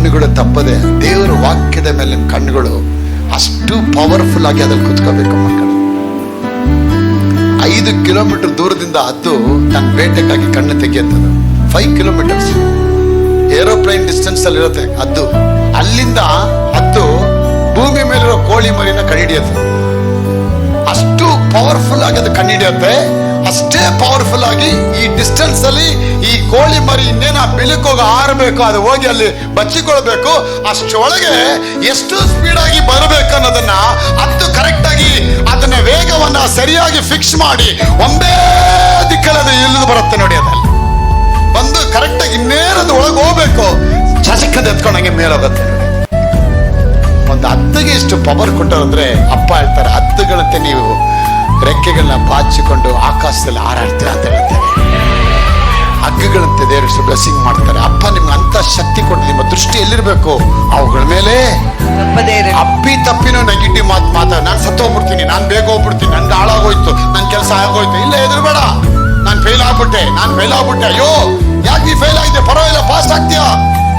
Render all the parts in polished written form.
ಕಣ್ಣುಗಳು ತಪ್ಪದೆ ದೇವರ ವಾಕ್ಯದ ಮೇಲೆ ನಿಮ್ಮ ಕಣ್ಣುಗಳು ಅಷ್ಟು ಪವರ್ಫುಲ್ ಆಗಿ ಅದ್ರಲ್ಲಿ ಕುತ್ಕೋಬೇಕು ಮಕ್ಕಳು. 5 ಕಿಲೋಮೀಟರ್ ದೂರದಿಂದ ಹದ್ದು ತನ್ನ ಬೇಟೆಗಾಗಿ ಕಣ್ಣು ತೆಗೆಯುತ್ತದೆ. 5 ಕಿಲೋಮೀಟರ್ಸ್ ಏರೋಪ್ಲೇನ್ ಡಿಸ್ಟೆನ್ಸ್ ಅಲ್ಲಿ ಇರುತ್ತೆ ಹದ್ದು. ಅಲ್ಲಿಂದ ಹದ್ದು ಭೂಮಿ ಮೇಲಿರೋ ಕೋಳಿ ಮರಿನ ಕಂಡಿಡಿಯುತ್ತೆ. ಅಷ್ಟು ಪವರ್ಫುಲ್ ಆಗಿ ಅದು ಕಂಡಿಡಿಯುತ್ತೆ. ಅಷ್ಟೇ ಪವರ್ಫುಲ್ ಆಗಿ ಈ ಡಿಸ್ಟೆನ್ಸ್ ಅಲ್ಲಿ ಈ ಕೋಳಿ ಮರಿ ಇನ್ನೇನ ಬಿಲಕ್ಕೋಗಿ ಆರಬೇಕು, ಅದು ಹೋಗಿ ಅಲ್ಲಿ ಬಚ್ಚಿಕೊಳ್ಬೇಕು. ಅಷ್ಟೊಳಗೆ ಎಷ್ಟು ಸ್ಪೀಡ್ ಆಗಿ ಬರಬೇಕು ಅನ್ನೋದನ್ನ ಹದ್ದು ಕರೆಕ್ಟ್ ಆಗಿ ಅದನ್ನ ವೇಗವನ್ನ ಸರಿಯಾಗಿ ಫಿಕ್ಸ್ ಮಾಡಿ ಒಂದೇ ದಿಕ್ಕಲ್ಲಿ ಅದು ಇಳಿದು ಬರುತ್ತೆ ನೋಡಿ. ಅದಲ್ಲಿ ಬಂದು ಕರೆಕ್ಟ್ ಆಗಿ ಇನ್ನೇನದು ಒಳಗೆ ಹೋಗ್ಬೇಕು, ಚಸಕ್ಕದ ಎತ್ಕೊಂಡಂಗೆ ಮೇಲೋಗುತ್ತೆ ನೋಡಿ. ಒಂದು ಹದ್ದಿಗೆ ಎಷ್ಟು ಪವರ್ ಕೊಟ್ಟರಂದ್ರೆ ಅಪ್ಪ ಹೇಳ್ತಾರೆ, ಹದ್ದುಗಳಂತೆ ನೀವು ರೆಕ್ಕೆಗಳನ್ನ ಬಾಚಿಕೊಂಡು ಆಕಾಶದಲ್ಲಿ ಹಾರಾಡ್ತೀರ ಅಂತ ಹೇಳ್ತಾರೆ. ಹಗ್ಗಗಳಂತೆ ದೇವರು ಬ್ಲೆಸ್ಸಿಂಗ್ ಮಾಡ್ತಾರೆ. ಅಪ್ಪ ನಿಮ್ಗೆ ಅಂತ ಶಕ್ತಿ ಕೊಟ್ಟು ನಿಮ್ಮ ದೃಷ್ಟಿ ಎಲ್ಲಿರ್ಬೇಕು ಅವುಗಳ ಮೇಲೆ. ಅಪ್ಪಿ ತಪ್ಪಿನೋ ನೆಗೆಟಿವ್ ಮಾತಾಡ ನಾನು ಸತ್ತೋಗ್ಬಿಡ್ತೀನಿ, ನಾನು ಬೇಗ ಹೋಗ್ಬಿಡ್ತೀನಿ, ನನ್ಗೆ ಹಾಳಾಗೋಯ್ತು, ನನ್ನ ಕೆಲಸ ಆಗೋಯ್ತು, ಇಲ್ಲ ಎದುರುಬೇಡ, ನಾನು ಫೇಲ್ ಆಗ್ಬಿಟ್ಟೆ, ಅಯ್ಯೋ ಯಾಕೆ ನೀ ಫೇಲ್ ಆಗಿದೆ, ಪರವಾಗಿಲ್ಲ ಪಾಸ್ ಆಗ್ತೀಯಾ.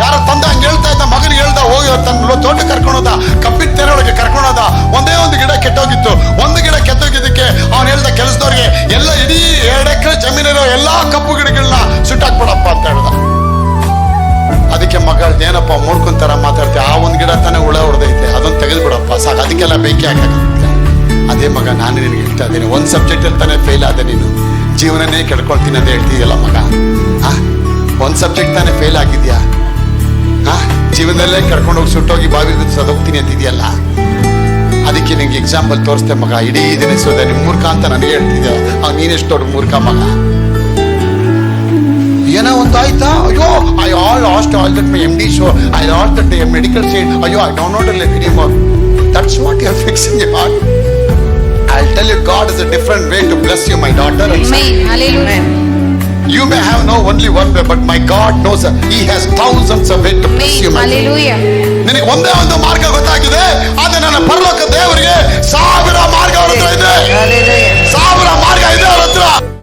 ಯಾರ ತಂದೆ ಹಂಗೆ ಹೇಳ್ತಾ ಇದ್ದ, ಮಗನಿಗೆ ಹೇಳ್ದ, ಹೋಗಿ ತನ್ನ ತೋಟ ಕರ್ಕೊಂಡೋದ, ಕಬ್ಬಿನ ತೆರೊಳಗೆ ಕರ್ಕೊಂಡೋದ. ಒಂದೇ ಒಂದು ಗಿಡ ಕೆಟ್ಟೋಗಿತ್ತು. ಒಂದು ಗಿಡ ಕೆಟ್ಟೋಗಿದ್ದಕ್ಕೆ ಅವನು ಹೇಳ್ದ ಕೆಲಸದವ್ರಿಗೆ, ಎಲ್ಲ ಇಡೀ 2 ಎಕರೆ ಜಮೀನಿರೋ ಎಲ್ಲಾ ಕಬ್ಬು ಗಿಡಗಳನ್ನ ಸುಟ್ಟಾಕ್ಬಿಡಪ್ಪ ಅಂತ ಹೇಳ್ದ. ಅದಕ್ಕೆ ಮಗ ಏನಪ್ಪ ಮೂಡ್ಕೊಂತಾರ ಮಾತಾಡ್ತೀವಿ, ಆ ಒಂದು ಗಿಡ ತಾನೇ ಹುಳ ಹೊಡೆದೈತೆ, ಅದೊಂದು ತೆಗೆದು ಬಿಡಪ್ಪ ಸಾಕು, ಅದಕ್ಕೆಲ್ಲ ಬೇಕೇ ಹಾಕಾಗುತ್ತೆ. ಅದೇ ಮಗ, ನಾನು ನಿನಗೆ ಹೇಳ್ತಾ ಇದ್ದೀನಿ, ಒಂದು ಸಬ್ಜೆಕ್ಟ್ ಅಲ್ಲಿ ತಾನೇ ಫೇಲ್ ಆದೆ ನೀನು, ಜೀವನನೇ ಕೆಡ್ಕೊಳ್ತೀನಿ ಅಂತ ಹೇಳ್ತೀಯಲ್ಲ ಮಗ. ಒಂದು ಸಬ್ಜೆಕ್ಟ್ ತಾನೇ ಫೇಲ್ ಆಗಿದ್ಯಾ, ಜೀವನದಲ್ಲೇ ಕರ್ಕೊಂಡೋಗಿ ಸುಟ್ಟೋಗಿ ಬಾವಿ ಸದೋಗ್ತೀನಿ ಅಂತಿದ್ಯಲ್ಲ. ಅದಕ್ಕೆ ನಿಂಗೆ ಎಕ್ಸಾಂಪಲ್ ತೋರಿಸ್ತೆ ಮಗ. ಇಡೀ ದಿನ ಸೋದೆ ನಿಮ್ ಮೂರ್ಖ ಅಂತ ನನಗೆ ಹೇಳ್ತಿದ್ಯ, ನೀನೆಷ್ಟು ದೊಡ್ಡ ಮೂರ್ಖ ಮಗ. ಏನೋ ಒಂದು ಆಯ್ತಾ, ಅಯ್ಯೋ I all lost all that my MD show, I lost that medical seat, ಅಯ್ಯೋ I don't know to live anymore. That's what you are fixing your heart. I'll tell you, God is a different way to bless you, my daughter. Amen. Hallelujah. You may have no only one way, but my God knows He has thousands of ways to bless you. Hallelujah. ನಿನಗೆ ಒಂದೇ ಒಂದು ಮಾರ್ಗ ಗೊತ್ತಾಗಿಲ್ಲ.